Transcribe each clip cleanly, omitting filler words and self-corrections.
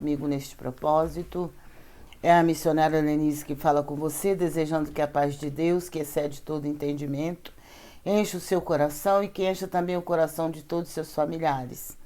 Comigo neste propósito. É a missionária Lenise que fala com você, desejando que a paz de Deus, que excede todo entendimento, encha o seu coração e que encha também o coração de todos os seus familiares.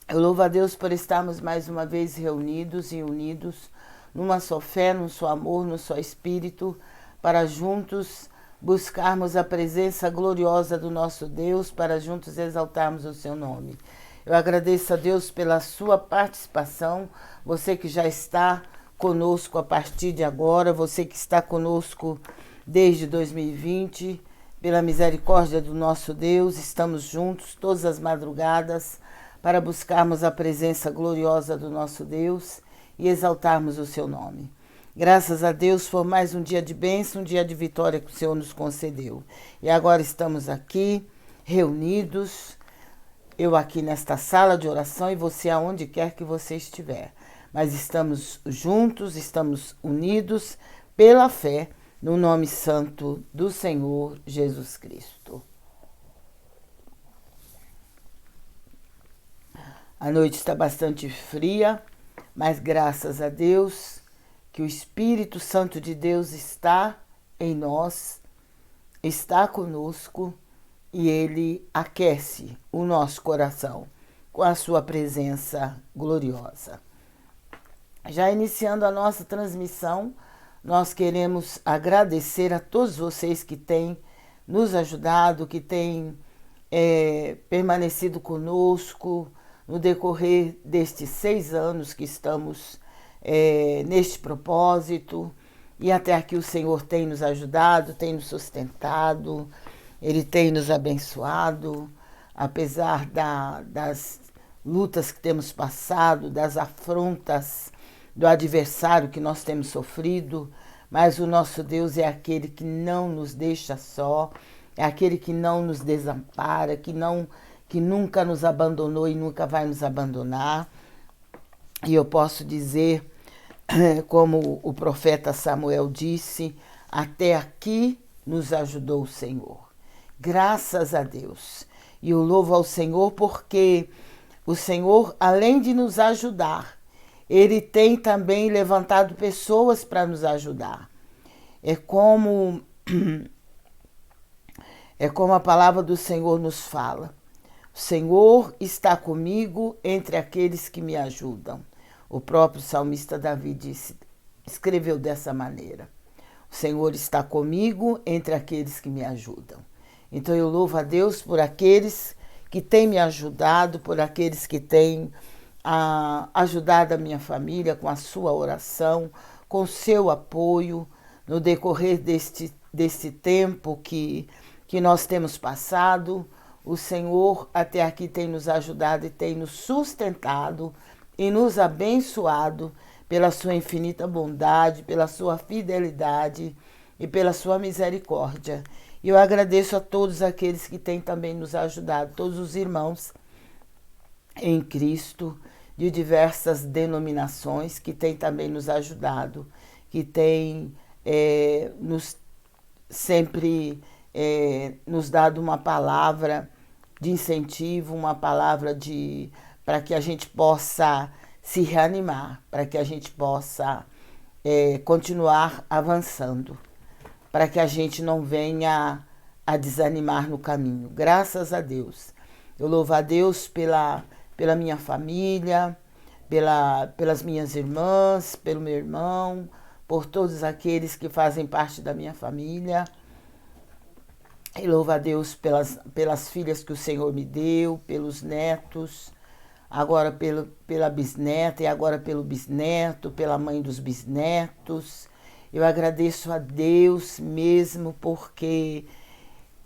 Eu louvo a Deus por estarmos mais uma vez reunidos e unidos numa só fé, num só amor, num só espírito, para juntos buscarmos a presença gloriosa do nosso Deus, para juntos exaltarmos o seu nome. Eu agradeço a Deus pela sua participação, você que já está conosco a partir de agora, você que está conosco desde 2020, pela misericórdia do nosso Deus, estamos juntos todas as madrugadas para buscarmos a presença gloriosa do nosso Deus e exaltarmos o seu nome. Graças a Deus por mais um dia de bênção, um dia de vitória que o Senhor nos concedeu. E agora estamos aqui, reunidos, eu aqui nesta sala de oração e você aonde quer que você estiver. Mas estamos juntos, estamos unidos pela fé no nome santo do Senhor Jesus Cristo. A noite está bastante fria, mas graças a Deus que o Espírito Santo de Deus está em nós, está conosco e ele aquece o nosso coração com a sua presença gloriosa. Já iniciando a nossa transmissão, nós queremos agradecer a todos vocês que têm nos ajudado, que têm permanecido conosco no decorrer destes 6 anos que estamos neste propósito. E até aqui o Senhor tem nos ajudado, tem nos sustentado, Ele tem nos abençoado, apesar das lutas que temos passado, das afrontas do adversário que nós temos sofrido, mas o nosso Deus é aquele que não nos deixa só, é aquele que não nos desampara, que nunca nos abandonou e nunca vai nos abandonar. E eu posso dizer, como o profeta Samuel disse, até aqui nos ajudou o Senhor. Graças a Deus. E eu louvo ao Senhor porque o Senhor, além de nos ajudar, Ele tem também levantado pessoas para nos ajudar. É como a palavra do Senhor nos fala. O Senhor está comigo entre aqueles que me ajudam. O próprio salmista Davi escreveu dessa maneira. O Senhor está comigo entre aqueles que me ajudam. Então eu louvo a Deus por aqueles que têm me ajudado, por aqueles que têm ajudado a minha família com a sua oração, com o seu apoio no decorrer deste tempo que nós temos passado. O Senhor até aqui tem nos ajudado e tem nos sustentado e nos abençoado pela sua infinita bondade, pela sua fidelidade e pela sua misericórdia. E eu agradeço a todos aqueles que têm também nos ajudado, todos os irmãos em Cristo de diversas denominações que têm também nos ajudado, que têm sempre nos dado uma palavra de incentivo, uma palavra para que a gente possa se reanimar, para que a gente possa continuar avançando, para que a gente não venha a desanimar no caminho. Graças a Deus. Eu louvo a Deus pela minha família, pelas minhas irmãs, pelo meu irmão, por todos aqueles que fazem parte da minha família. Eu louvo a Deus pelas filhas que o Senhor me deu, pelos netos, agora pela bisneta e agora pelo bisneto, pela mãe dos bisnetos. Eu agradeço a Deus mesmo porque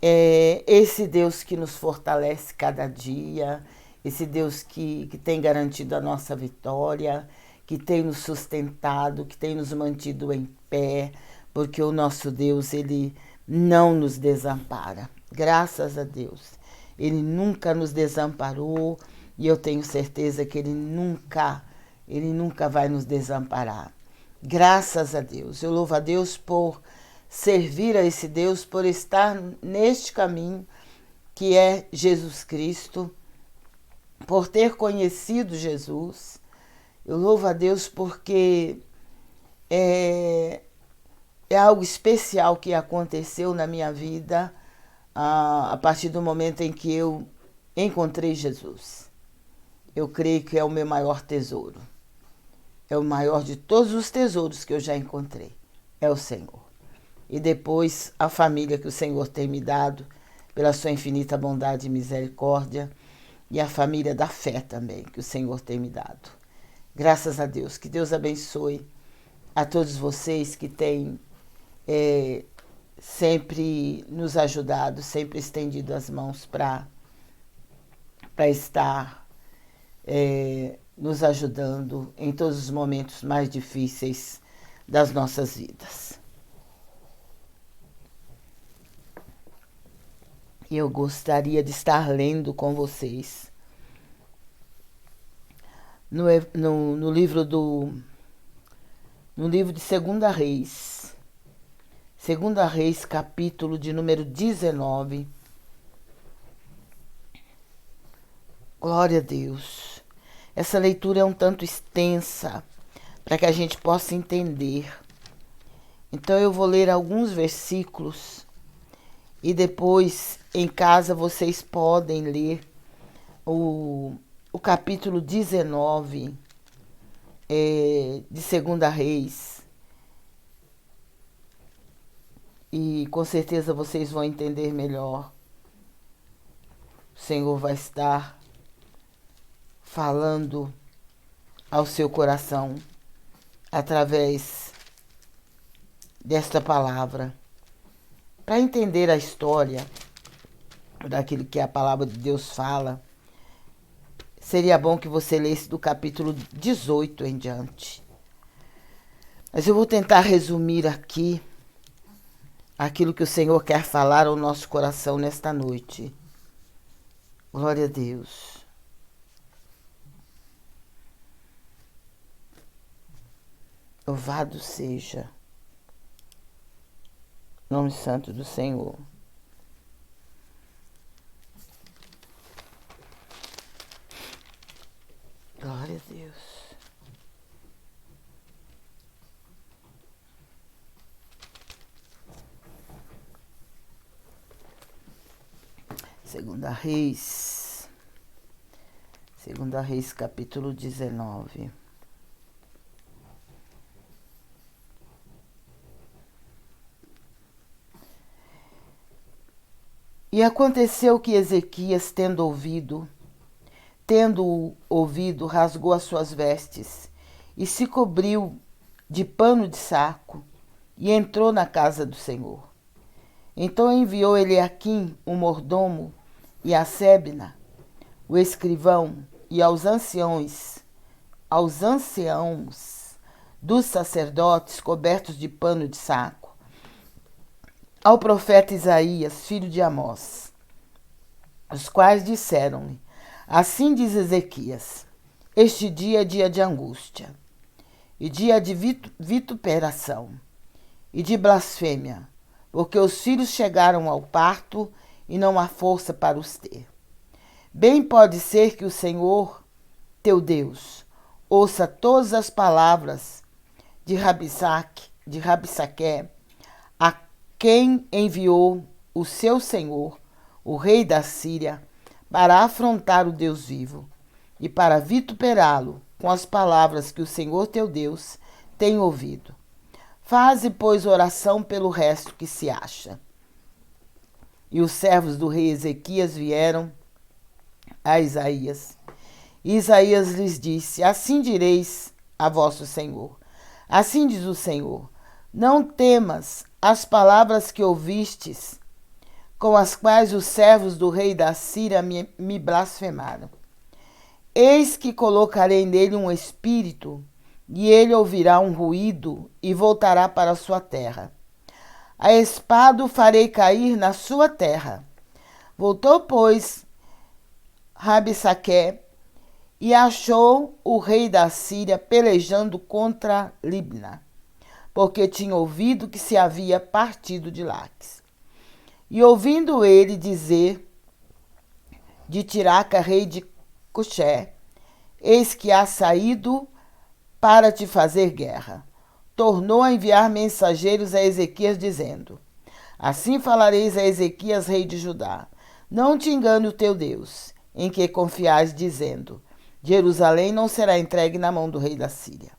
é esse Deus que nos fortalece cada dia, esse Deus que tem garantido a nossa vitória, que tem nos sustentado, que tem nos mantido em pé, porque o nosso Deus, Ele não nos desampara. Graças a Deus. Ele nunca nos desamparou e eu tenho certeza que Ele nunca vai nos desamparar. Graças a Deus. Eu louvo a Deus por servir a esse Deus, por estar neste caminho que é Jesus Cristo, por ter conhecido Jesus Eu louvo a Deus porque é, é algo especial que aconteceu na minha vida a partir do momento em que eu encontrei Jesus. Eu creio que é o meu maior tesouro. É o maior de todos os tesouros que eu já encontrei. É o Senhor. E depois a família que o Senhor tem me dado, pela sua infinita bondade e misericórdia, e a família da fé também, que o Senhor tem me dado. Graças a Deus. Que Deus abençoe a todos vocês que têm sempre nos ajudado, sempre estendido as mãos para estar nos ajudando em todos os momentos mais difíceis das nossas vidas. E eu gostaria de estar lendo com vocês no livro de Segunda Reis. Segunda Reis, capítulo de número 19. Glória a Deus. Essa leitura é um tanto extensa para que a gente possa entender. Então eu vou ler alguns versículos e depois em casa vocês podem ler o capítulo 19 de Segunda Reis. E com certeza vocês vão entender melhor. O Senhor vai estar falando ao seu coração através desta palavra. Para entender a história daquilo que a palavra de Deus fala, seria bom que você lesse do capítulo 18 em diante. Mas eu vou tentar resumir aqui aquilo que o Senhor quer falar ao nosso coração nesta noite. Glória a Deus. Louvado seja o nome santo do Senhor. Glória a Deus. Segunda Reis, capítulo 19. E aconteceu que Ezequias, tendo ouvido, rasgou as suas vestes e se cobriu de pano de saco e entrou na casa do Senhor. Então enviou Eliaquim, o mordomo, e a Sebna, o escrivão, e aos anciãos dos sacerdotes cobertos de pano de saco, ao profeta Isaías, filho de Amós, os quais disseram-lhe: assim diz Ezequias, este dia é dia de angústia, e dia de vituperação, e de blasfêmia, porque os filhos chegaram ao parto e não há força para os ter. Bem pode ser que o Senhor, teu Deus, ouça todas as palavras de Rabsaque, a quem enviou o seu senhor, o rei da Síria, para afrontar o Deus vivo e para vituperá-lo com as palavras que o Senhor teu Deus tem ouvido. Faze, pois, oração pelo resto que se acha. E os servos do rei Ezequias vieram a Isaías. E Isaías lhes disse: assim direis a vosso Senhor. Assim diz o Senhor: não temas as palavras que ouvistes, com as quais os servos do rei da Síria me blasfemaram. Eis que colocarei nele um espírito, e ele ouvirá um ruído e voltará para a sua terra. A espada o farei cair na sua terra. Voltou, pois, Rabsaque e achou o rei da Síria pelejando contra Libna, porque tinha ouvido que se havia partido de Laques. E ouvindo ele dizer de Tiraca, rei de Cuxé, eis que há saído para te fazer guerra. Tornou a enviar mensageiros a Ezequias, dizendo: assim falareis a Ezequias, rei de Judá: não te engane o teu Deus, em que confiais, dizendo: Jerusalém não será entregue na mão do rei da Síria.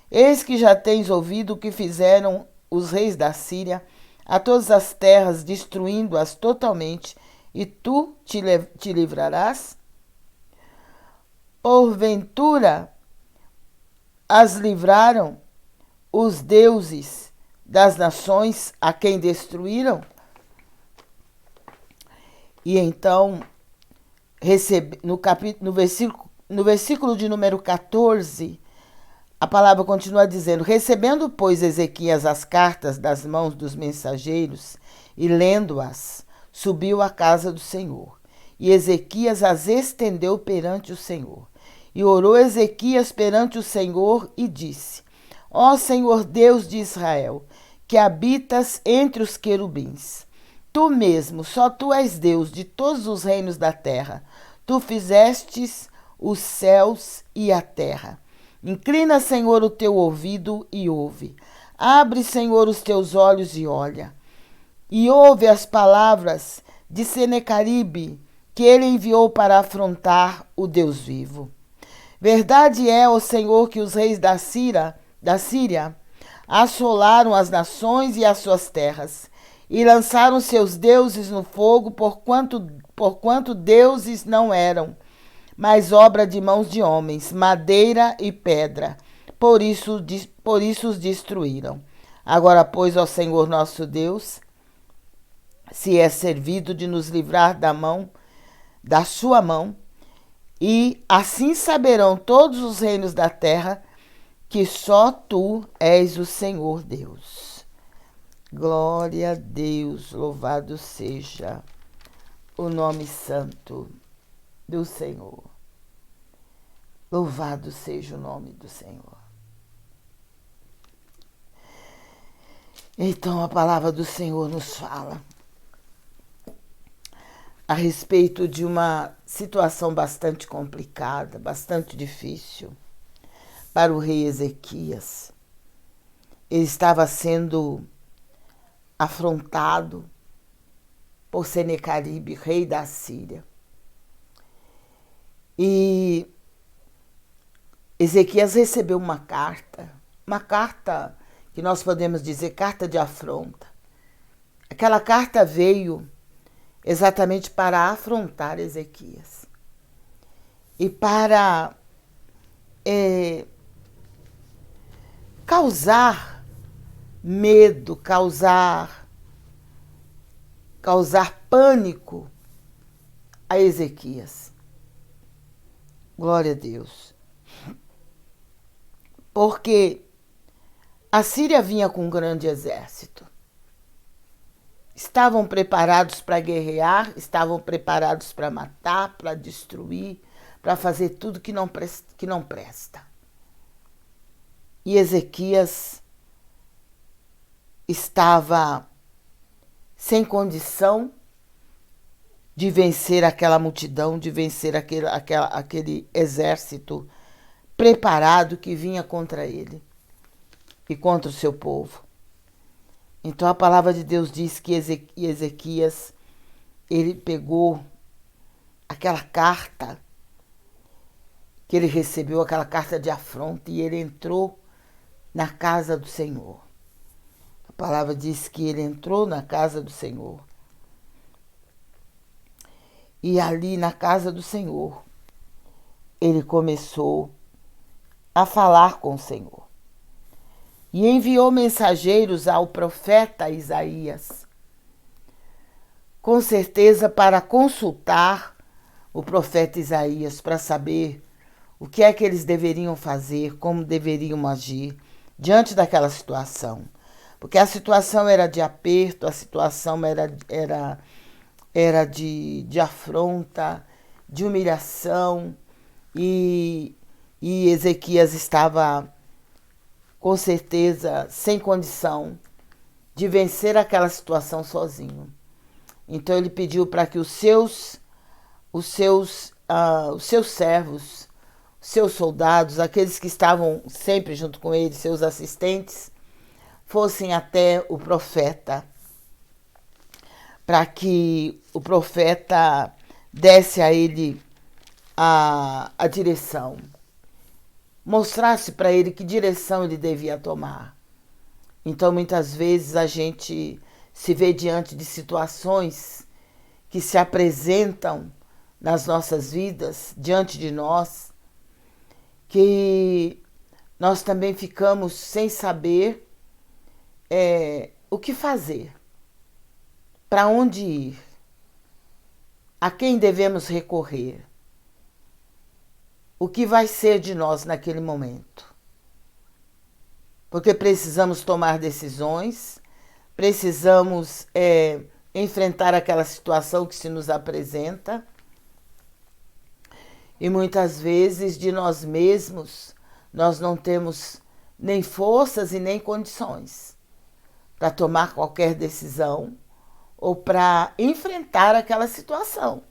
Eis que já tens ouvido o que fizeram os reis da Síria a todas as terras, destruindo-as totalmente, e tu te livrarás? Porventura as livraram os deuses das nações a quem destruíram? E então, no versículo de número 14, a palavra continua dizendo: recebendo, pois, Ezequias as cartas das mãos dos mensageiros e lendo-as, subiu à casa do Senhor. E Ezequias as estendeu perante o Senhor. E orou Ezequias perante o Senhor e disse: ó Senhor Deus de Israel, que habitas entre os querubins, tu mesmo, só tu és Deus de todos os reinos da terra. Tu fizestes os céus e a terra. Inclina, Senhor, o teu ouvido e ouve. Abre, Senhor, os teus olhos e olha. E ouve as palavras de Senecaribe, que ele enviou para afrontar o Deus vivo. Verdade é, ó Senhor, que os reis da Síria assolaram as nações e as suas terras, e lançaram seus deuses no fogo, porquanto deuses não eram, mas obra de mãos de homens, madeira e pedra. Por isso os destruíram. Agora, pois, ó Senhor nosso Deus, se é servido de nos livrar da sua mão, e assim saberão todos os reinos da terra que só tu és o Senhor Deus. Glória a Deus, louvado seja o nome santo do Senhor. Louvado seja o nome do Senhor. Então a palavra do Senhor nos fala a respeito de uma situação bastante complicada, bastante difícil para o rei Ezequias. Ele estava sendo afrontado por Senecaribe, rei da Síria. E Ezequias recebeu uma carta que nós podemos dizer carta de afronta. Aquela carta veio exatamente para afrontar Ezequias e para causar medo, causar pânico a Ezequias. Glória a Deus. Porque a Síria vinha com um grande exército. Estavam preparados para guerrear, estavam preparados para matar, para destruir, para fazer tudo que não presta. E Ezequias estava sem condição de vencer aquela multidão, de vencer aquele exército preparado que vinha contra ele e contra o seu povo. Então a palavra de Deus diz que Ezequias, ele pegou aquela carta que ele recebeu, aquela carta de afronta, e ele entrou na casa do Senhor. A palavra diz que ele entrou na casa do Senhor. E ali na casa do Senhor, ele começou a falar com o Senhor. E enviou mensageiros ao profeta Isaías, com certeza para consultar o profeta Isaías, para saber o que é que eles deveriam fazer, como deveriam agir diante daquela situação. Porque a situação era de aperto, a situação era de afronta, de humilhação, e Ezequias estava com certeza sem condição de vencer aquela situação sozinho. Então ele pediu para que os seus servos, seus soldados, aqueles que estavam sempre junto com ele, seus assistentes, fossem até o profeta, para que o profeta desse a ele a direção, mostrasse para ele que direção ele devia tomar. Então, muitas vezes a gente se vê diante de situações que se apresentam nas nossas vidas, diante de nós, que nós também ficamos sem saber o que fazer, para onde ir, a quem devemos recorrer, o que vai ser de nós naquele momento. Porque precisamos tomar decisões, precisamos enfrentar aquela situação que se nos apresenta, e muitas vezes de nós mesmos nós não temos nem forças e nem condições para tomar qualquer decisão ou para enfrentar aquela situação.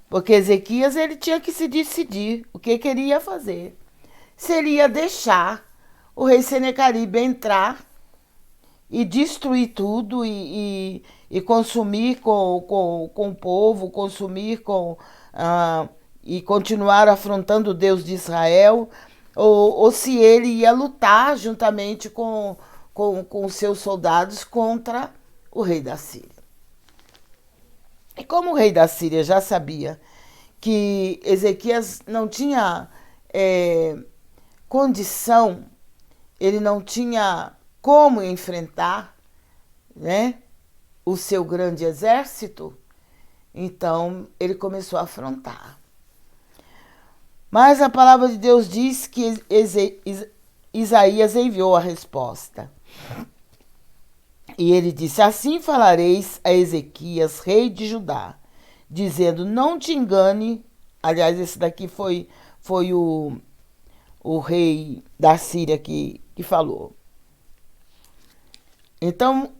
Porque Ezequias ele tinha que se decidir o que queria fazer. Se ele ia deixar o rei Senequeribe entrar e destruir tudo e consumir com o povo, consumir e continuar afrontando o Deus de Israel, ou se ele ia lutar juntamente com os seus soldados contra o rei da Síria. E como o rei da Síria já sabia que Ezequias não tinha condição, ele não tinha como enfrentar, né, o seu grande exército, então ele começou a afrontar. Mas a palavra de Deus diz que Isaías enviou a resposta. E ele disse: assim falareis a Ezequias, rei de Judá, dizendo: não te engane. Aliás, esse daqui foi o rei da Síria que falou. Então,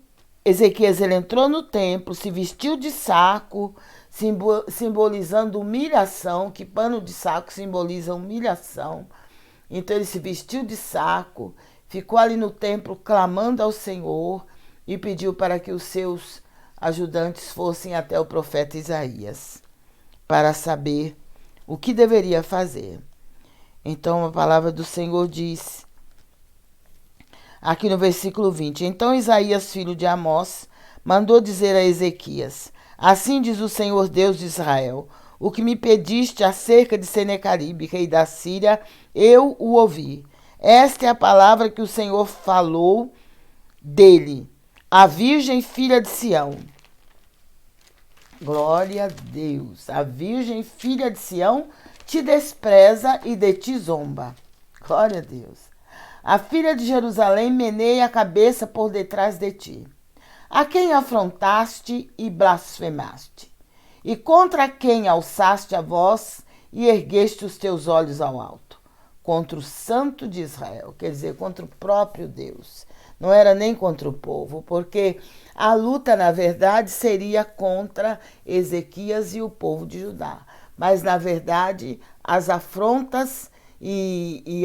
Ezequias ele entrou no templo, se vestiu de saco, simbolizando humilhação, que pano de saco simboliza humilhação. Então ele se vestiu de saco, ficou ali no templo clamando ao Senhor e pediu para que os seus ajudantes fossem até o profeta Isaías para saber o que deveria fazer. Então a palavra do Senhor diz, aqui no versículo 20, então Isaías, filho de Amós, mandou dizer a Ezequias: assim diz o Senhor Deus de Israel, o que me pediste acerca de Senequeribe, rei da Síria, eu o ouvi. Esta é a palavra que o Senhor falou dele, a virgem filha de Sião. Glória a Deus. A virgem filha de Sião te despreza e de ti zomba. Glória a Deus. A filha de Jerusalém meneia a cabeça por detrás de ti. A quem afrontaste e blasfemaste? E contra quem alçaste a voz e ergueste os teus olhos ao alto? Contra o Santo de Israel, quer dizer, contra o próprio Deus. Não era nem contra o povo, porque a luta, na verdade, seria contra Ezequias e o povo de Judá. Mas, na verdade, as afrontas e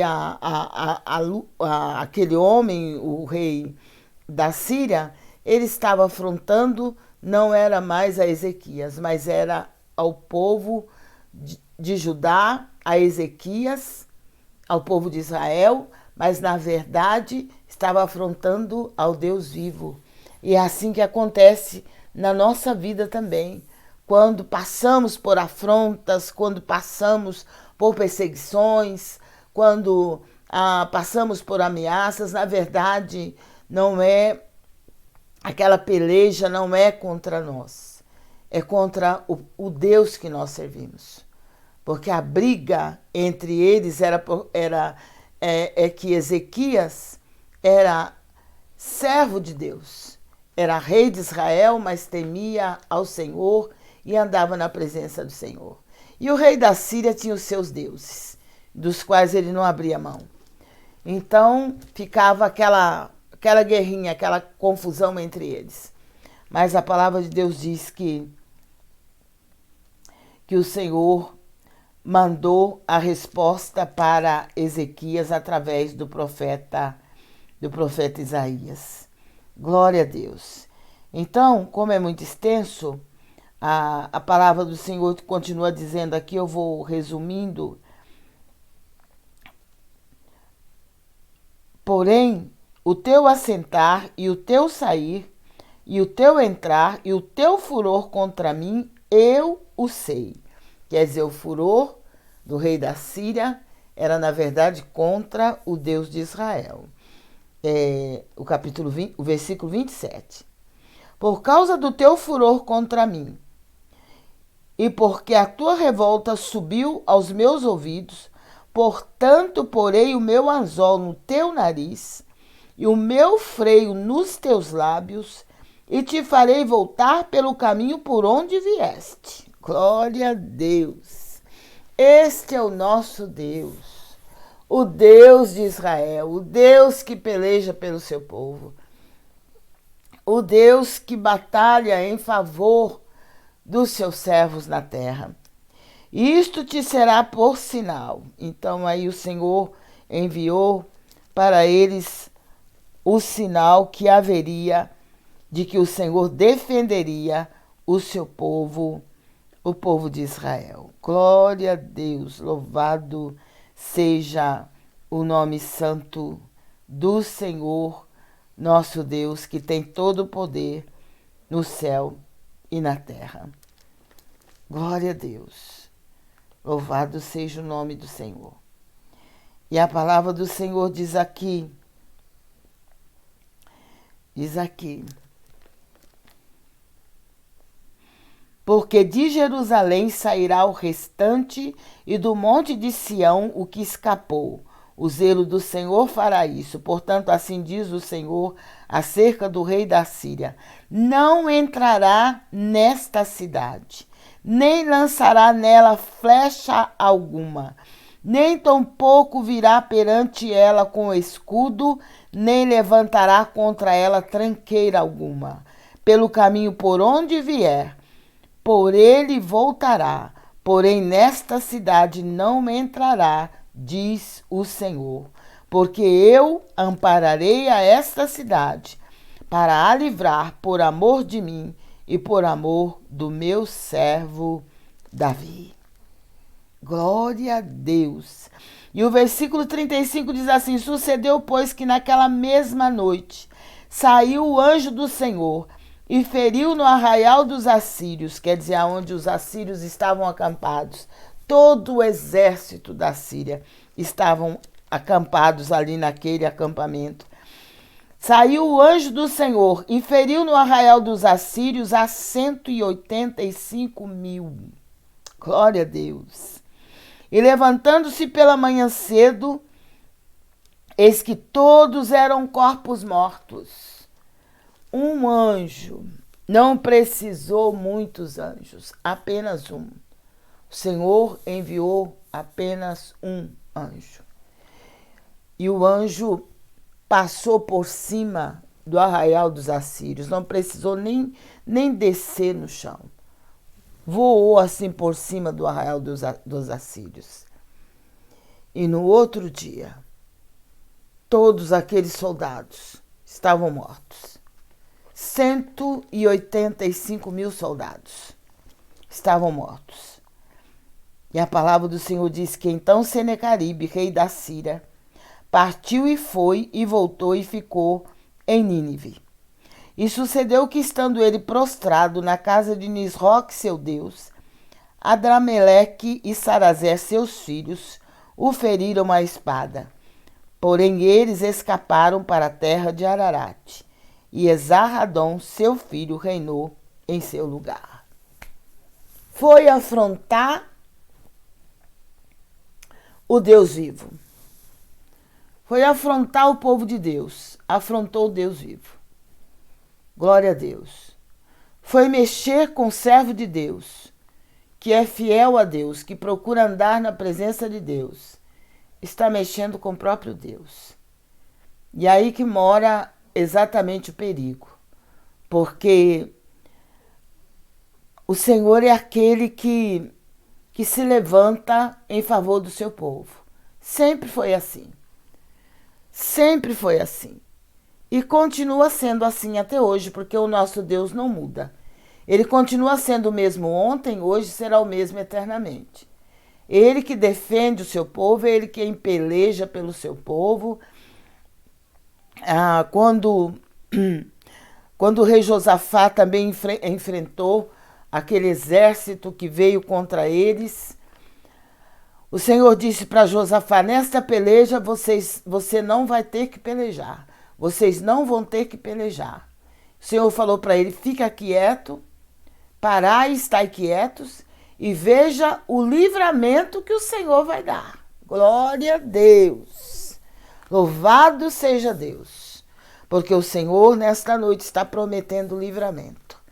aquele homem, o rei da Síria, ele estava afrontando, não era mais a Ezequias, mas era ao povo de Judá, a Ezequias, ao povo de Israel, mas na verdade estava afrontando ao Deus vivo. E é assim que acontece na nossa vida também. Quando passamos por afrontas, quando passamos por perseguições, quando passamos por ameaças, na verdade não é aquela peleja, não é contra nós, é contra o Deus que nós servimos. Porque a briga entre eles é que Ezequias era servo de Deus, era rei de Israel, mas temia ao Senhor e andava na presença do Senhor. E o rei da Síria tinha os seus deuses, dos quais ele não abria mão. Então ficava aquela guerrinha, aquela confusão entre eles. Mas a palavra de Deus diz que o Senhor mandou a resposta para Ezequias através do profeta Isaías. Glória a Deus. Então, como é muito extenso, a palavra do Senhor continua dizendo aqui, eu vou resumindo. Porém, o teu assentar e o teu sair, e o teu entrar e o teu furor contra mim, eu o sei. Quer dizer, o furor do rei da Síria era, na verdade, contra o Deus de Israel. O versículo 27. Por causa do teu furor contra mim, e porque a tua revolta subiu aos meus ouvidos, portanto porei o meu anzol no teu nariz e o meu freio nos teus lábios, e te farei voltar pelo caminho por onde vieste. Glória a Deus. Este é o nosso Deus, o Deus de Israel, o Deus que peleja pelo seu povo, o Deus que batalha em favor dos seus servos na terra. Isto te será por sinal. Então aí o Senhor enviou para eles o sinal que haveria de que o Senhor defenderia o seu povo, o povo de Israel. Glória a Deus, louvado seja o nome santo do Senhor, nosso Deus, que tem todo o poder no céu e na terra. Glória a Deus. Louvado seja o nome do Senhor. E a palavra do Senhor diz aqui, porque de Jerusalém sairá o restante e do monte de Sião o que escapou. O zelo do Senhor fará isso. Portanto, assim diz o Senhor acerca do rei da Síria: não entrará nesta cidade, nem lançará nela flecha alguma, nem tampouco virá perante ela com escudo, nem levantará contra ela tranqueira alguma. Pelo caminho por onde vier, por ele voltará, porém nesta cidade não entrará, diz o Senhor, porque eu ampararei a esta cidade, para a livrar por amor de mim e por amor do meu servo Davi. Glória a Deus. E o versículo 35 diz assim: sucedeu, pois, que naquela mesma noite saiu o anjo do Senhor e feriu no arraial dos assírios, quer dizer, onde os assírios estavam acampados. Todo o exército da Síria estavam acampados ali naquele acampamento. Saiu o anjo do Senhor e feriu no arraial dos assírios a 185.000. Glória a Deus. E levantando-se pela manhã cedo, eis que todos eram corpos mortos. Um anjo, não precisou muitos anjos, apenas um. O Senhor enviou apenas um anjo. E o anjo passou por cima do arraial dos assírios, não precisou nem descer no chão. Voou assim por cima do arraial dos assírios. E no outro dia, todos aqueles soldados estavam mortos. 185.000 soldados estavam mortos. E a palavra do Senhor diz que então Senecaribe, rei da Síria, partiu e foi e voltou e ficou em Nínive. E sucedeu que, estando ele prostrado na casa de Nisroque, seu Deus, Adrameleque e Sarazé, seus filhos, o feriram à espada. Porém, eles escaparam para a terra de Ararate, e Esarhadom, seu filho, reinou em seu lugar. Foi afrontar o Deus vivo. Foi afrontar o povo de Deus. Afrontou o Deus vivo. Glória a Deus. Foi mexer com o servo de Deus, que é fiel a Deus, que procura andar na presença de Deus. Está mexendo com o próprio Deus. E aí que mora exatamente o perigo. Porque o Senhor é aquele que que se levanta em favor do seu povo. Sempre foi assim. Sempre foi assim. E continua sendo assim até hoje, porque o nosso Deus não muda. Ele continua sendo o mesmo ontem, hoje será o mesmo eternamente. Ele que defende o seu povo, ele que peleja pelo seu povo. Quando o rei Josafá também enfrentou aquele exército que veio contra eles, o Senhor disse para Josafá: nesta peleja você não vai ter que pelejar. Vocês não vão ter que pelejar. O Senhor falou para ele: fica quieto, parai, estai quietos e veja o livramento que o Senhor vai dar. Glória a Deus. Louvado seja Deus. Porque o Senhor nesta noite está prometendo livramento.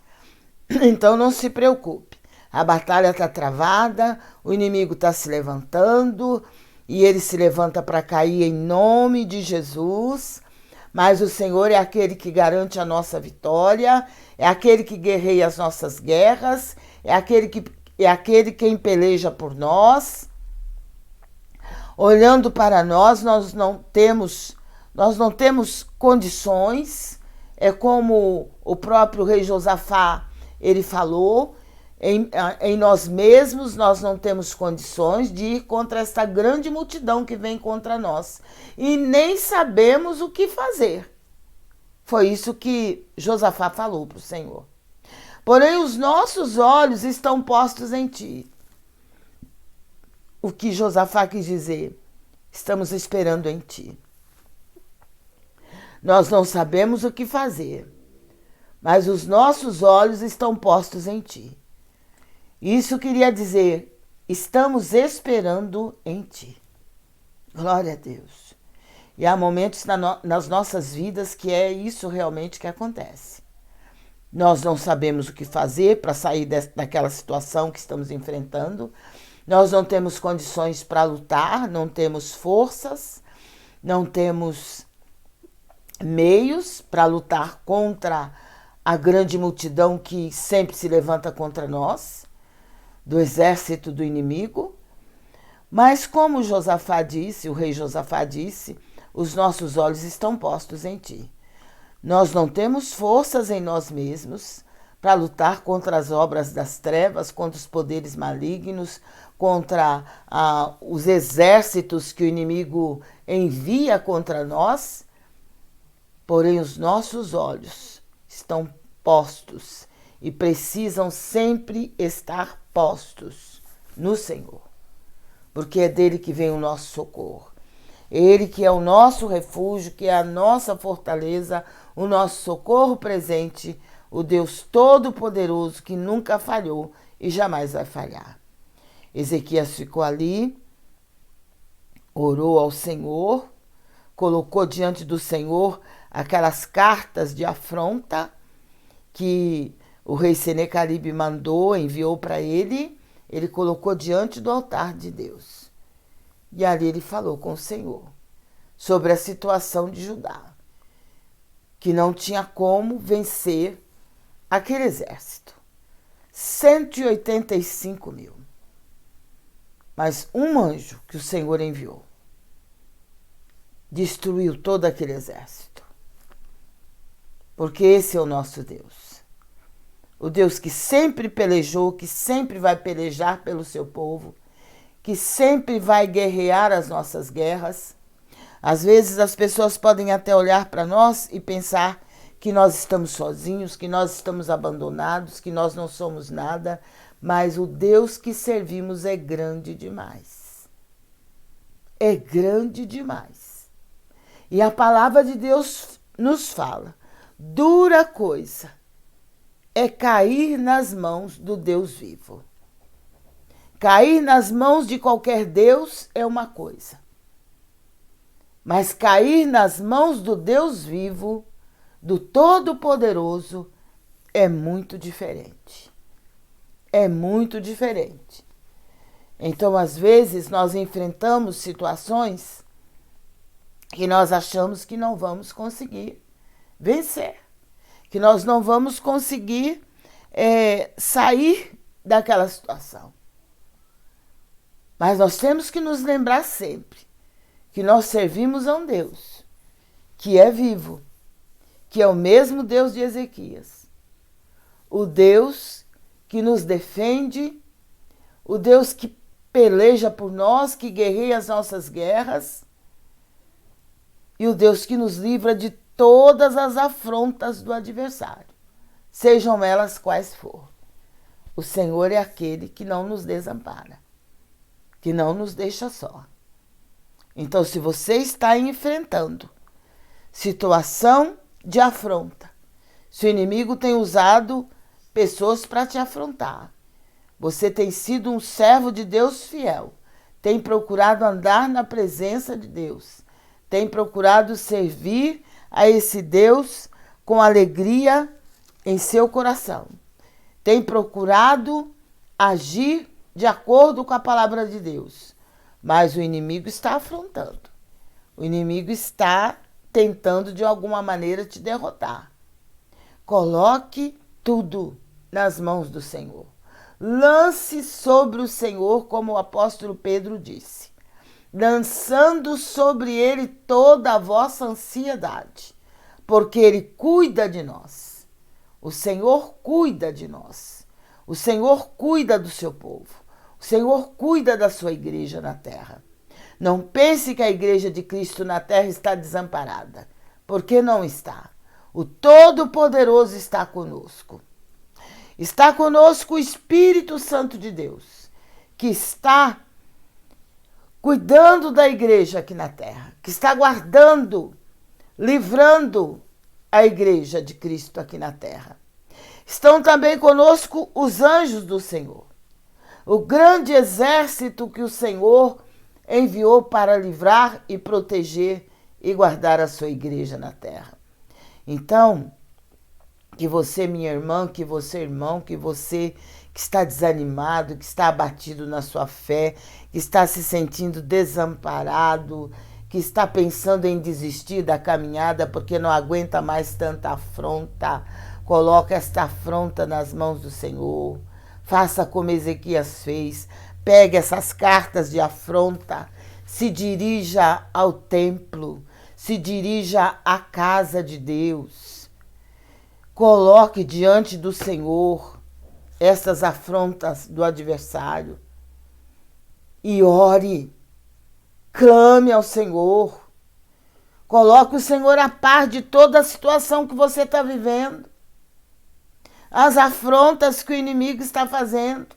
Então não se preocupe. A batalha está travada, o inimigo está se levantando e ele se levanta para cair em nome de Jesus. Mas o Senhor é aquele que garante a nossa vitória, é aquele que guerreia as nossas guerras, é aquele quem peleja por nós. Olhando para nós não temos condições. É como o próprio rei Josafá, ele falou: em nós mesmos nós não temos condições de ir contra esta grande multidão que vem contra nós. E nem sabemos o que fazer. Foi isso que Josafá falou para o Senhor. Porém, os nossos olhos estão postos em ti. O que Josafá quis dizer? Estamos esperando em ti. Nós não sabemos o que fazer, mas os nossos olhos estão postos em ti. Isso queria dizer: estamos esperando em ti. Glória a Deus. E há momentos nas nossas vidas que é isso realmente que acontece. Nós não sabemos o que fazer para sair daquela situação que estamos enfrentando. Nós não temos condições para lutar, não temos forças, não temos meios para lutar contra a grande multidão que sempre se levanta contra nós, do exército do inimigo. Mas como Josafá disse, o rei Josafá disse, os nossos olhos estão postos em ti. Nós não temos forças em nós mesmos para lutar contra as obras das trevas, contra os poderes malignos, contra os exércitos que o inimigo envia contra nós. Porém, os nossos olhos estão postos e precisam sempre estar postos no Senhor, porque é dele que vem o nosso socorro. Ele que é o nosso refúgio, que é a nossa fortaleza, o nosso socorro presente, o Deus Todo-Poderoso que nunca falhou e jamais vai falhar. Ezequias ficou ali, orou ao Senhor, colocou diante do Senhor aquelas cartas de afronta que o rei Senaqueribe enviou para ele. Ele colocou diante do altar de Deus. E ali ele falou com o Senhor sobre a situação de Judá, que não tinha como vencer aquele exército. 185 mil. Mas um anjo que o Senhor enviou destruiu todo aquele exército. Porque esse é o nosso Deus. O Deus que sempre pelejou, que sempre vai pelejar pelo seu povo, que sempre vai guerrear as nossas guerras. Às vezes as pessoas podem até olhar para nós e pensar que nós estamos sozinhos, que nós estamos abandonados, que nós não somos nada, mas o Deus que servimos é grande demais. É grande demais. E a palavra de Deus nos fala: dura coisa é cair nas mãos do Deus vivo. Cair nas mãos de qualquer Deus é uma coisa, mas cair nas mãos do Deus vivo, do Todo-Poderoso, é muito diferente. É muito diferente. Então, às vezes, nós enfrentamos situações que nós achamos que não vamos conseguir vencer, que nós não vamos conseguir sair daquela situação. Mas nós temos que nos lembrar sempre que nós servimos a um Deus que é vivo, que é o mesmo Deus de Ezequias. O Deus que nos defende, o Deus que peleja por nós, que guerreia as nossas guerras, e o Deus que nos livra de todas as afrontas do adversário, sejam elas quais for. O Senhor é aquele que não nos desampara, que não nos deixa só. Então, se você está enfrentando situação de afronta, se o inimigo tem usado pessoas para te afrontar, você tem sido um servo de Deus fiel, tem procurado andar na presença de Deus, tem procurado servir a esse Deus com alegria em seu coração, tem procurado agir de acordo com a palavra de Deus, mas o inimigo está afrontando, o inimigo está tentando de alguma maneira te derrotar. Coloque tudo nas mãos do Senhor. Lance sobre o Senhor, como o apóstolo Pedro disse, lançando sobre ele toda a vossa ansiedade, porque ele cuida de nós. O Senhor cuida de nós. O Senhor cuida do seu povo. O Senhor cuida da sua igreja na terra. Não pense que a igreja de Cristo na terra está desamparada, porque não está. O Todo-Poderoso está conosco. Está conosco o Espírito Santo de Deus, que está cuidando da igreja aqui na terra, que está guardando, livrando a igreja de Cristo aqui na terra. Estão também conosco os anjos do Senhor, o grande exército que o Senhor enviou para livrar e proteger e guardar a sua igreja na terra. Então, que você, minha irmã, que você, irmão, que você que está desanimado, que está abatido na sua fé, que está se sentindo desamparado, que está pensando em desistir da caminhada porque não aguenta mais tanta afronta, coloca esta afronta nas mãos do Senhor. Faça como Ezequias fez, pegue essas cartas de afronta, se dirija ao templo, se dirija à casa de Deus. Coloque diante do Senhor essas afrontas do adversário e ore, clame ao Senhor. Coloque o Senhor a par de toda a situação que você está vivendo, as afrontas que o inimigo está fazendo,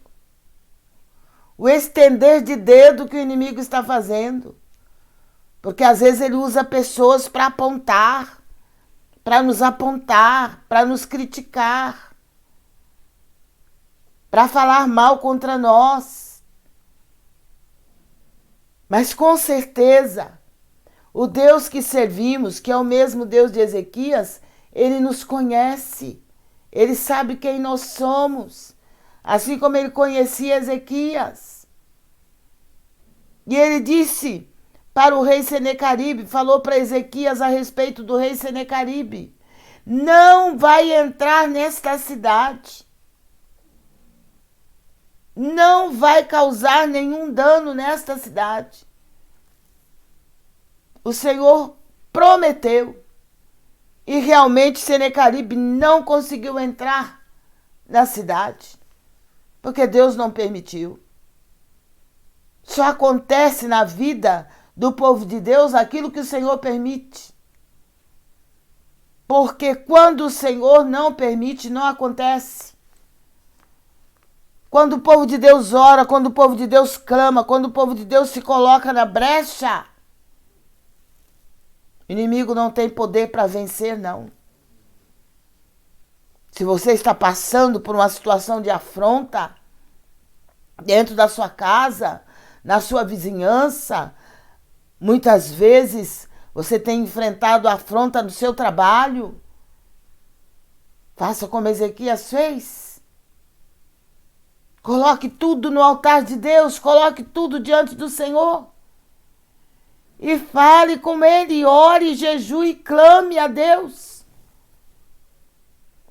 o estender de dedo que o inimigo está fazendo, porque às vezes ele usa pessoas para apontar, para nos apontar, para nos criticar, para falar mal contra nós. Mas com certeza, o Deus que servimos, que é o mesmo Deus de Ezequias, ele nos conhece, ele sabe quem nós somos, assim como ele conhecia Ezequias. E ele disse para o rei Senaqueribe, falou para Ezequias a respeito do rei Senaqueribe: não vai entrar nesta cidade, não vai causar nenhum dano nesta cidade. O Senhor prometeu, e realmente Senaqueribe não conseguiu entrar na cidade, porque Deus não permitiu. Só acontece na vida do povo de Deus aquilo que o Senhor permite. Porque quando o Senhor não permite, não acontece. Quando o povo de Deus ora, quando o povo de Deus clama, quando o povo de Deus se coloca na brecha, o inimigo não tem poder para vencer, não. Se você está passando por uma situação de afronta, dentro da sua casa, na sua vizinhança, muitas vezes você tem enfrentado afronta no seu trabalho, faça como Ezequias fez. Coloque tudo no altar de Deus, coloque tudo diante do Senhor. E fale com Ele, ore, jejue e clame a Deus.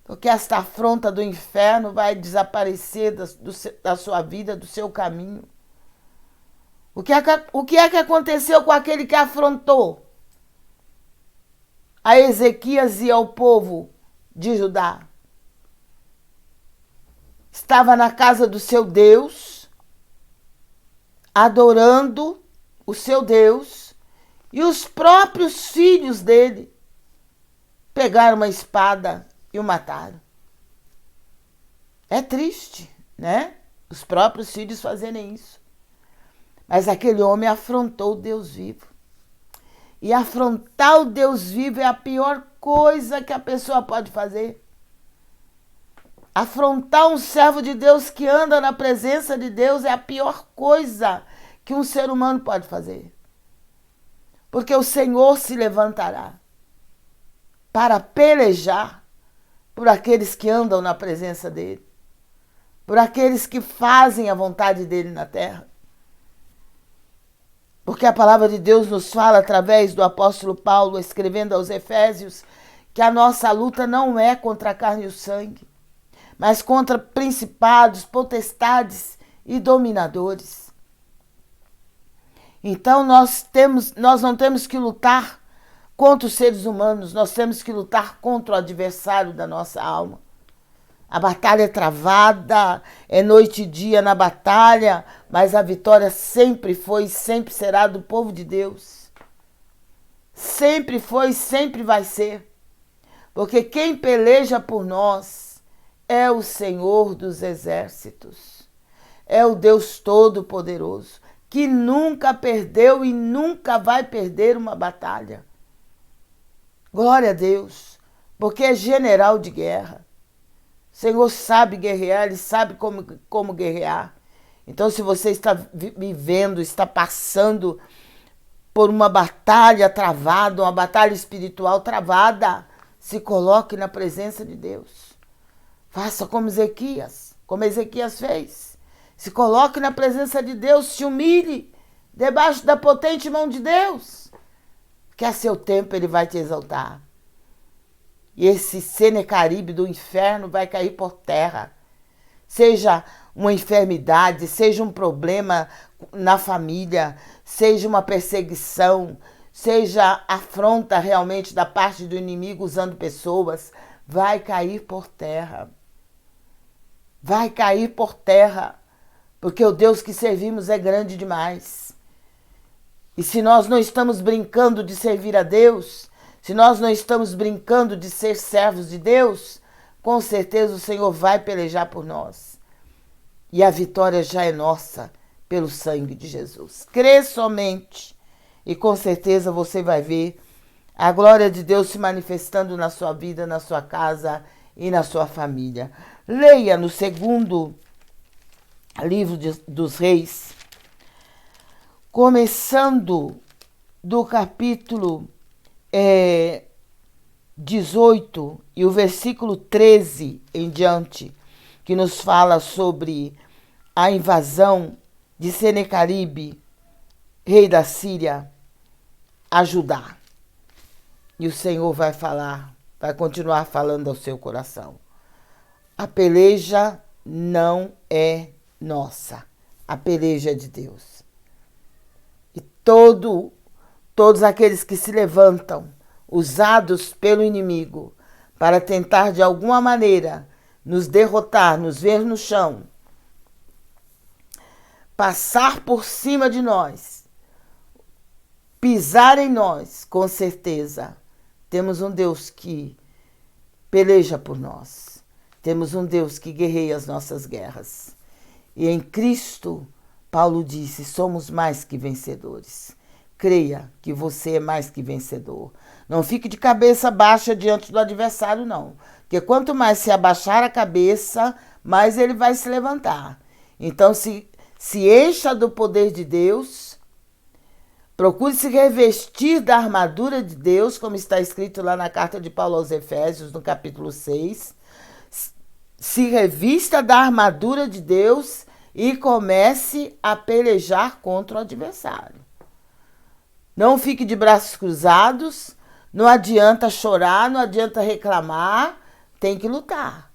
Porque esta afronta do inferno vai desaparecer da sua vida, do seu caminho. O que é que aconteceu com aquele que afrontou a Ezequias e ao povo de Judá? Estava na casa do seu Deus, adorando o seu Deus, e os próprios filhos dele pegaram uma espada e o mataram. É triste, né? Os próprios filhos fazerem isso. Mas aquele homem afrontou o Deus vivo. E afrontar o Deus vivo é a pior coisa que a pessoa pode fazer. Afrontar um servo de Deus que anda na presença de Deus é a pior coisa que um ser humano pode fazer. Porque o Senhor se levantará para pelejar por aqueles que andam na presença dele, por aqueles que fazem a vontade dele na terra. Porque a palavra de Deus nos fala através do apóstolo Paulo, escrevendo aos Efésios, que a nossa luta não é contra a carne e o sangue, mas contra principados, potestades e dominadores. Então nós não temos que lutar contra os seres humanos, nós temos que lutar contra o adversário da nossa alma. A batalha é travada, é noite e dia na batalha, mas a vitória sempre foi e sempre será do povo de Deus. Sempre foi e sempre vai ser. Porque quem peleja por nós é o Senhor dos Exércitos. É o Deus Todo-Poderoso, que nunca perdeu e nunca vai perder uma batalha. Glória a Deus, porque é general de guerra. O Senhor sabe guerrear, Ele sabe como guerrear. Então, se você está vivendo, está passando por uma batalha travada, uma batalha espiritual travada, se coloque na presença de Deus. Faça como Ezequias fez. Se coloque na presença de Deus, se humilhe debaixo da potente mão de Deus, que a seu tempo Ele vai te exaltar. E esse Senecaribe do inferno vai cair por terra. Seja uma enfermidade, seja um problema na família, seja uma perseguição, seja afronta realmente da parte do inimigo usando pessoas, vai cair por terra. Vai cair por terra, porque o Deus que servimos é grande demais. E se nós não estamos brincando de servir a Deus, se nós não estamos brincando de ser servos de Deus, com certeza o Senhor vai pelejar por nós. E a vitória já é nossa pelo sangue de Jesus. Crê somente e com certeza você vai ver a glória de Deus se manifestando na sua vida, na sua casa e na sua família. Leia no segundo livro dos Reis, começando do capítulo 18 e o versículo 13 em diante, que nos fala sobre a invasão de Senecaribe, rei da Síria, a Judá. E o Senhor vai continuar falando ao seu coração. A peleja não é nossa, a peleja é de Deus. E todos aqueles que se levantam, usados pelo inimigo, para tentar de alguma maneira nos derrotar, nos ver no chão, passar por cima de nós, pisar em nós, com certeza, temos um Deus que peleja por nós. Temos um Deus que guerreia as nossas guerras. E em Cristo, Paulo disse, somos mais que vencedores. Creia que você é mais que vencedor. Não fique de cabeça baixa diante do adversário, não. Porque quanto mais se abaixar a cabeça, mais ele vai se levantar. Então, se encha do poder de Deus, procure se revestir da armadura de Deus, como está escrito lá na carta de Paulo aos Efésios, no capítulo 6. Se revista da armadura de Deus e comece a pelejar contra o adversário. Não fique de braços cruzados, não adianta chorar, não adianta reclamar, tem que lutar,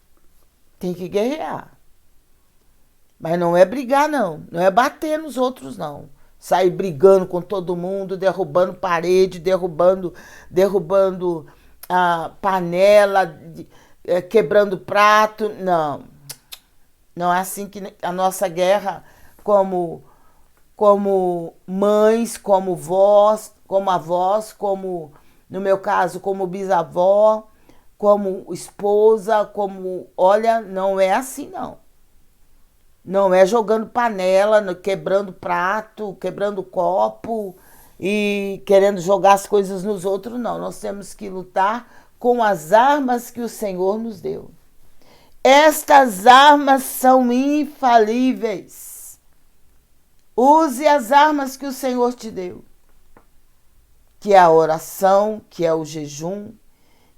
tem que guerrear. Mas não é brigar, não é bater nos outros, não. sair brigando com todo mundo, derrubando parede, derrubando a panela, quebrando prato. Não, não é assim que a nossa guerra, como mães, como avós, como, no meu caso, como bisavó, como esposa, olha, não é assim não. Não é jogando panela, quebrando prato, quebrando copo e querendo jogar as coisas nos outros, não. Nós temos que lutar com as armas que o Senhor nos deu. Estas armas são infalíveis. Use as armas que o Senhor te deu, que é a oração, que é o jejum,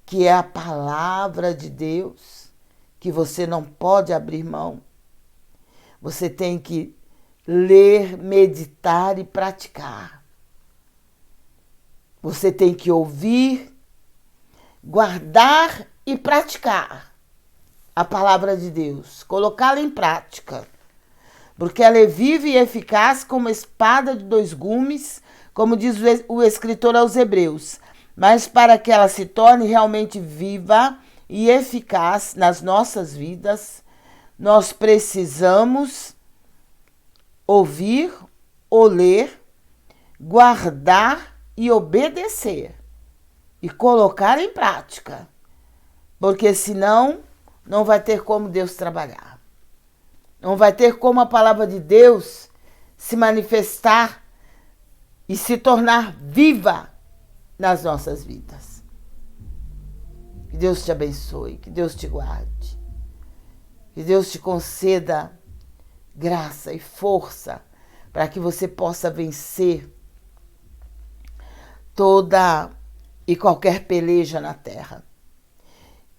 que é a palavra de Deus, que você não pode abrir mão. Você tem que ler, meditar e praticar. Você tem que ouvir, guardar e praticar a palavra de Deus, colocá-la em prática, porque ela é viva e eficaz como espada de dois gumes, como diz o escritor aos Hebreus. Mas para que ela se torne realmente viva e eficaz nas nossas vidas, nós precisamos ouvir, ou ler, guardar e obedecer e colocar em prática, porque senão não vai ter como Deus trabalhar. Não vai ter como a palavra de Deus se manifestar e se tornar viva nas nossas vidas. Que Deus te abençoe, que Deus te guarde, que Deus te conceda graça e força para que você possa vencer toda e qualquer peleja na terra.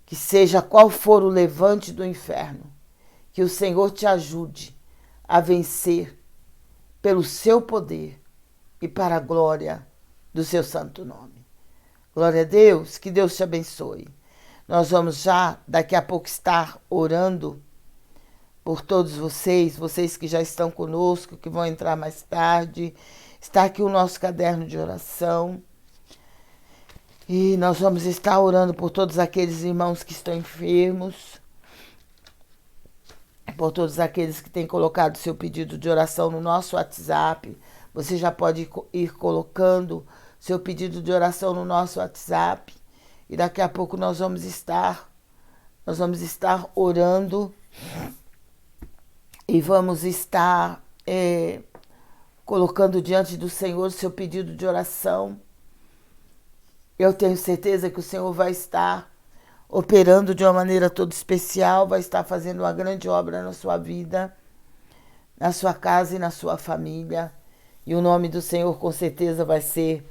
Que seja qual for o levante do inferno, que o Senhor te ajude a vencer pelo seu poder e para a glória do seu santo nome. Glória a Deus, que Deus te abençoe. Nós vamos já daqui a pouco estar orando por todos vocês que já estão conosco, que vão entrar mais tarde. Está aqui o nosso caderno de oração. E nós vamos estar orando por todos aqueles irmãos que estão enfermos, por todos aqueles que têm colocado seu pedido de oração no nosso WhatsApp. Você já pode ir colocando seu pedido de oração no nosso WhatsApp. E daqui a pouco nós vamos estar orando e vamos estar colocando diante do Senhor seu pedido de oração. Eu tenho certeza que o Senhor vai estar operando de uma maneira toda especial, vai estar fazendo uma grande obra na sua vida, na sua casa e na sua família. E o nome do Senhor com certeza vai ser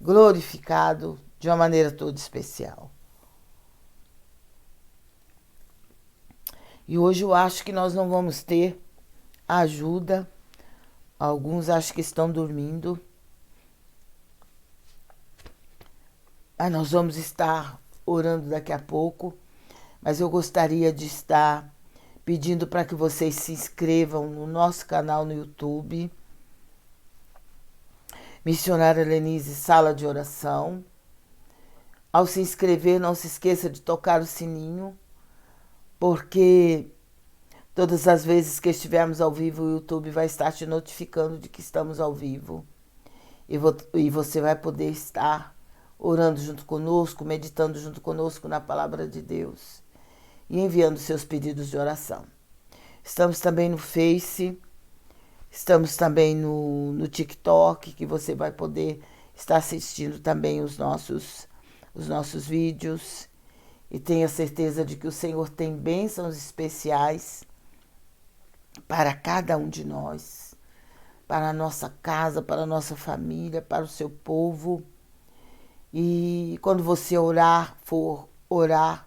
glorificado de uma maneira toda especial. E hoje eu acho que nós não vamos ter ajuda. Alguns acho que estão dormindo. Mas nós vamos estar orando daqui a pouco. Mas eu gostaria de estar pedindo para que vocês se inscrevam no nosso canal no YouTube. Missionária Lenise Sala de Oração. Ao se inscrever, não se esqueça de tocar o sininho, porque todas as vezes que estivermos ao vivo, o YouTube vai estar te notificando de que estamos ao vivo. E você vai poder estar orando junto conosco, meditando junto conosco na palavra de Deus e enviando seus pedidos de oração. Estamos também no Face, estamos também no TikTok, que você vai poder estar assistindo também os nossos vídeos. E tenha certeza de que o Senhor tem bênçãos especiais para cada um de nós, para a nossa casa, para a nossa família, para o seu povo. E quando você for orar,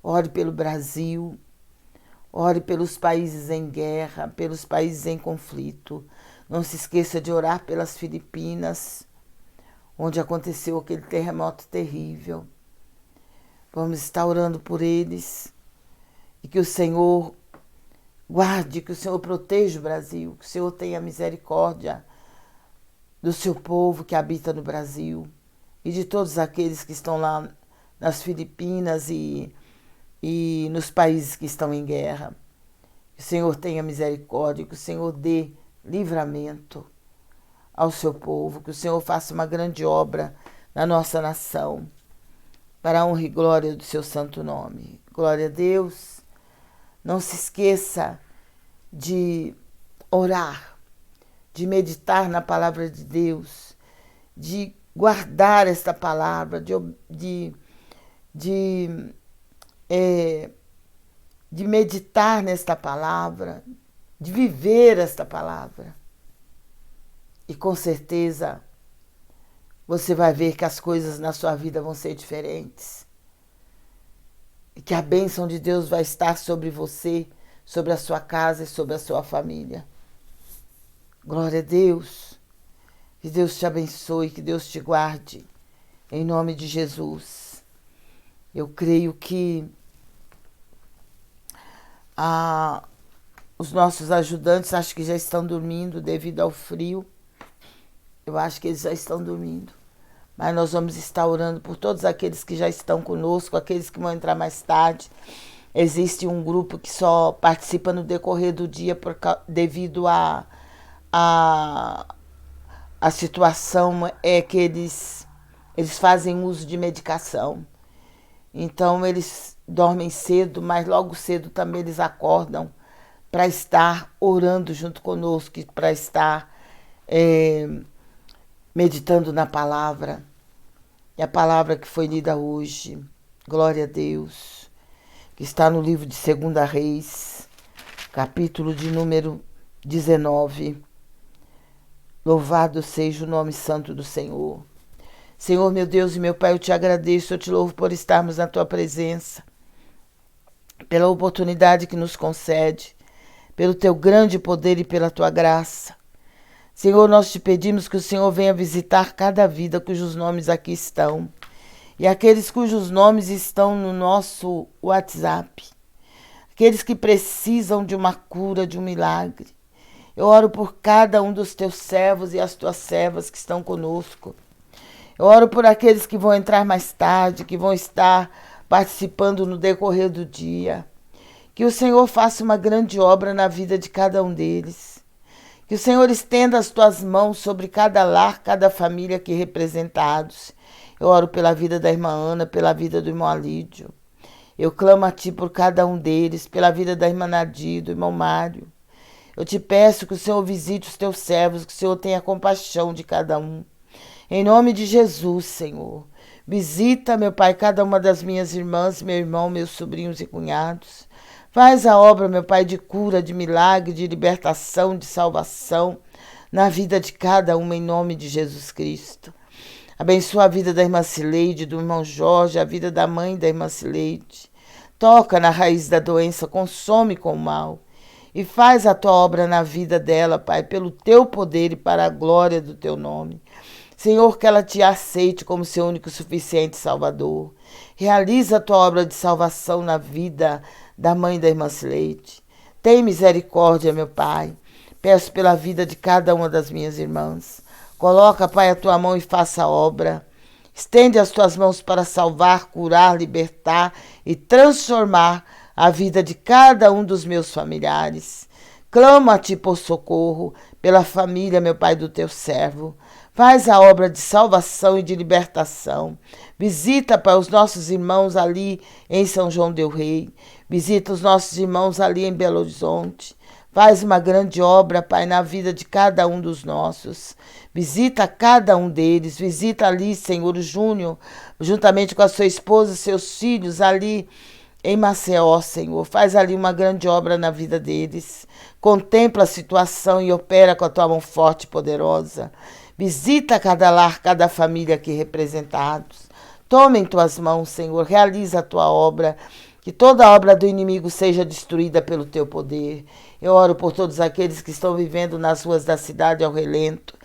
ore pelo Brasil, ore pelos países em guerra, pelos países em conflito. Não se esqueça de orar pelas Filipinas, onde aconteceu aquele terremoto terrível. Vamos estar orando por eles e que o Senhor guarde, que o Senhor proteja o Brasil, que o Senhor tenha misericórdia do seu povo que habita no Brasil e de todos aqueles que estão lá nas Filipinas e nos países que estão em guerra. Que o Senhor tenha misericórdia, que o Senhor dê livramento ao seu povo, que o Senhor faça uma grande obra na nossa nação, para a honra e glória do seu santo nome. Glória a Deus. Não se esqueça de orar, de meditar na palavra de Deus, de guardar esta palavra, de meditar nesta palavra, de viver esta palavra. E com certeza você vai ver que as coisas na sua vida vão ser diferentes. E que a bênção de Deus vai estar sobre você, sobre a sua casa e sobre a sua família. Glória a Deus. Que Deus te abençoe, que Deus te guarde. Em nome de Jesus. Eu creio que os nossos ajudantes acho que já estão dormindo devido ao frio. Eu acho que eles já estão dormindo. Mas nós vamos estar orando por todos aqueles que já estão conosco, aqueles que vão entrar mais tarde. Existe um grupo que só participa no decorrer do dia devido a situação é que eles fazem uso de medicação. Então eles dormem cedo, mas logo cedo também eles acordam para estar orando junto conosco, para estar meditando na palavra. E a palavra que foi lida hoje, glória a Deus, que está no livro de 2 Reis, capítulo de número 19. Louvado seja o nome santo do Senhor. Senhor, meu Deus e meu Pai, eu te agradeço, eu te louvo por estarmos na tua presença, pela oportunidade que nos concede, pelo teu grande poder e pela tua graça. Senhor, nós te pedimos que o Senhor venha visitar cada vida cujos nomes aqui estão e aqueles cujos nomes estão no nosso WhatsApp, aqueles que precisam de uma cura, de um milagre. Eu oro por cada um dos teus servos e as tuas servas que estão conosco. Eu oro por aqueles que vão entrar mais tarde, que vão estar participando no decorrer do dia. Que o Senhor faça uma grande obra na vida de cada um deles. Que o Senhor estenda as tuas mãos sobre cada lar, cada família aqui representados. Eu oro pela vida da irmã Ana, pela vida do irmão Alídio. Eu clamo a ti por cada um deles, pela vida da irmã Nadir, do irmão Mário. Eu te peço que o Senhor visite os teus servos, que o Senhor tenha compaixão de cada um. Em nome de Jesus, Senhor. Visita, meu Pai, cada uma das minhas irmãs, meu irmão, meus sobrinhos e cunhados. Faz a obra, meu Pai, de cura, de milagre, de libertação, de salvação na vida de cada uma, em nome de Jesus Cristo. Abençoa a vida da irmã Cileide, do irmão Jorge, a vida da mãe da irmã Cileide. Toca na raiz da doença, consome com o mal. E faz a tua obra na vida dela, Pai, pelo teu poder e para a glória do teu nome. Senhor, que ela te aceite como seu único e suficiente Salvador. Realiza a tua obra de salvação na vida da mãe da irmã Cileide. Tem misericórdia, meu Pai. Peço pela vida de cada uma das minhas irmãs. Coloca, Pai, a tua mão e faça a obra. Estende as tuas mãos para salvar, curar, libertar e transformar a vida de cada um dos meus familiares. Clamo a ti por socorro, pela família, meu Pai, do teu servo. Faz a obra de salvação e de libertação. Visita, Pai, os nossos irmãos ali em São João del Rei. Visita os nossos irmãos ali em Belo Horizonte. Faz uma grande obra, Pai, na vida de cada um dos nossos. Visita cada um deles. Visita ali, Senhor, o Júnior, juntamente com a sua esposa e seus filhos ali em Maceió, Senhor. Faz ali uma grande obra na vida deles. Contempla a situação e opera com a tua mão forte e poderosa. Visita cada lar, cada família aqui representados. Toma em tuas mãos, Senhor, realiza a tua obra, que toda obra do inimigo seja destruída pelo teu poder. Eu oro por todos aqueles que estão vivendo nas ruas da cidade ao relento,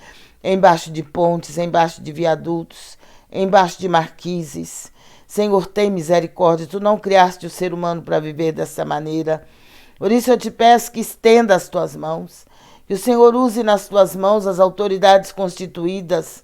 embaixo de pontes, embaixo de viadutos, embaixo de marquises. Senhor, tem misericórdia, tu não criaste o ser humano para viver dessa maneira. Por isso eu te peço que estenda as tuas mãos, Que o Senhor use nas tuas mãos as autoridades constituídas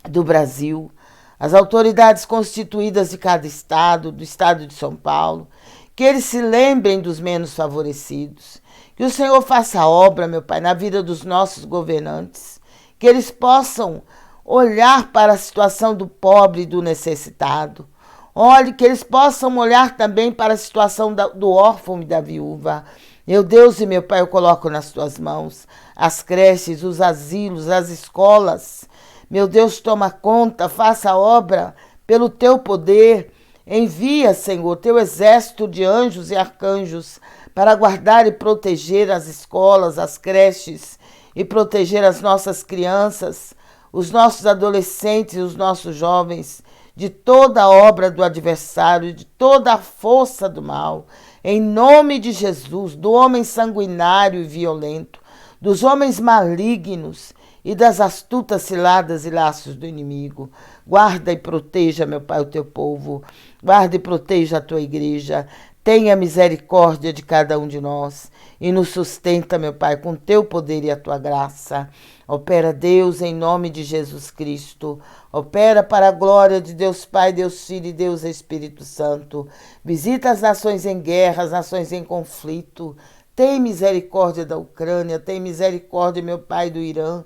do Brasil, as autoridades constituídas de cada estado, do estado de São Paulo, que eles se lembrem dos menos favorecidos. Que o Senhor faça obra, meu Pai, na vida dos nossos governantes, que eles possam olhar para a situação do pobre e do necessitado. Olhe, que eles possam olhar também para a situação do órfão e da viúva. Meu Deus e meu Pai, eu coloco nas tuas mãos as creches, os asilos, as escolas. Meu Deus, toma conta, faça a obra pelo teu poder. Envia, Senhor, teu exército de anjos e arcanjos para guardar e proteger as escolas, as creches e proteger as nossas crianças, os nossos adolescentes e os nossos jovens de toda a obra do adversário, de toda a força do mal. Em nome de Jesus, do homem sanguinário e violento, dos homens malignos e das astutas ciladas e laços do inimigo. Guarda e proteja, meu Pai, o teu povo. Guarda e proteja a tua igreja. Tenha misericórdia de cada um de nós e nos sustenta, meu Pai, com teu poder e a tua graça. Opera, Deus, em nome de Jesus Cristo. Opera para a glória de Deus Pai, Deus Filho e Deus Espírito Santo. Visita as nações em guerra, as nações em conflito. Tem misericórdia da Ucrânia, tem misericórdia, meu Pai, do Irã.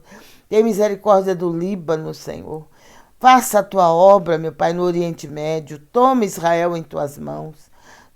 Tem misericórdia do Líbano, Senhor. Faça a tua obra, meu Pai, no Oriente Médio. Toma Israel em tuas mãos.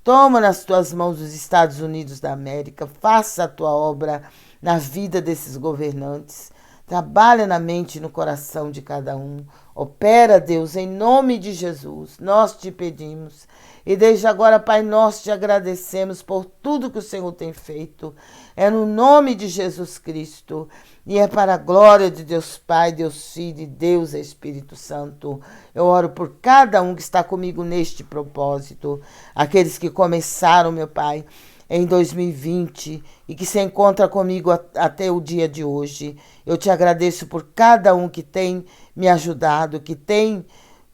Toma nas tuas mãos os Estados Unidos da América. Faça a tua obra na vida desses governantes. Trabalha na mente e no coração de cada um. Opera, Deus, em nome de Jesus. Nós te pedimos. E desde agora, Pai, nós te agradecemos por tudo que o Senhor tem feito. É no nome de Jesus Cristo. E é para a glória de Deus Pai, Deus Filho e Deus Espírito Santo. Eu oro por cada um que está comigo neste propósito. Aqueles que começaram, meu Pai, em 2020 e que se encontra comigo até o dia de hoje. Eu te agradeço por cada um que tem me ajudado, que tem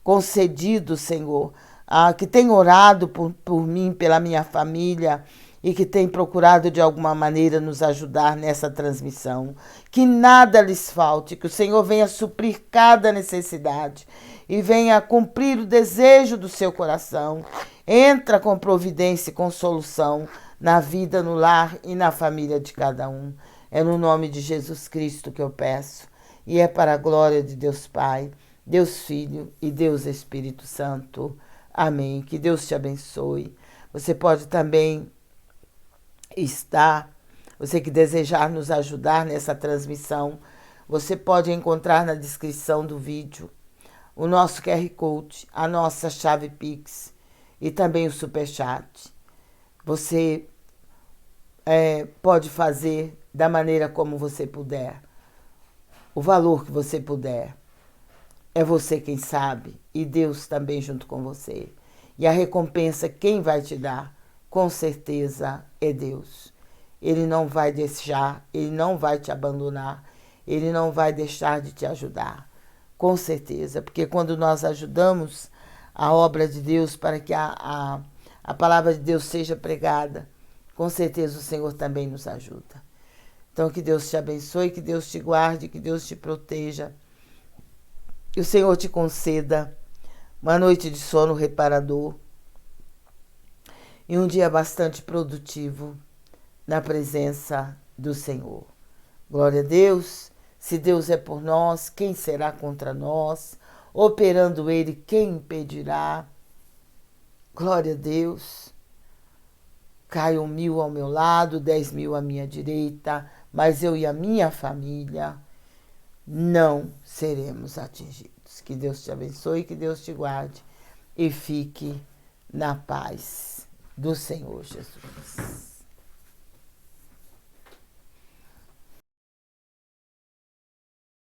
concedido, Senhor, que tem orado por mim, pela minha família e que tem procurado de alguma maneira nos ajudar nessa transmissão. Que nada lhes falte, que o Senhor venha suprir cada necessidade e venha cumprir o desejo do seu coração. Entra com providência e com solução na vida, no lar e na família de cada um. É no nome de Jesus Cristo que eu peço. E é para a glória de Deus Pai, Deus Filho e Deus Espírito Santo. Amém. Que Deus te abençoe. Você pode também você que desejar nos ajudar nessa transmissão, você pode encontrar na descrição do vídeo o nosso QR Code, a nossa chave Pix e também o Superchat. Você pode fazer da maneira como você puder, o valor que você puder. É você quem sabe e Deus também junto com você. E a recompensa quem vai te dar, com certeza, é Deus. Ele não vai deixar, Ele não vai te abandonar, Ele não vai deixar de te ajudar, com certeza. Porque quando nós ajudamos a obra de Deus para que a palavra de Deus seja pregada, com certeza o Senhor também nos ajuda. Então que Deus te abençoe, que Deus te guarde, que Deus te proteja. Que o Senhor te conceda uma noite de sono reparador e um dia bastante produtivo na presença do Senhor. Glória a Deus. Se Deus é por nós, quem será contra nós? Operando Ele, quem impedirá? Glória a Deus. Caiam 1000 ao meu lado, 10.000 à minha direita, mas eu e a minha família não seremos atingidos. Que Deus te abençoe, que Deus te guarde e fique na paz do Senhor Jesus.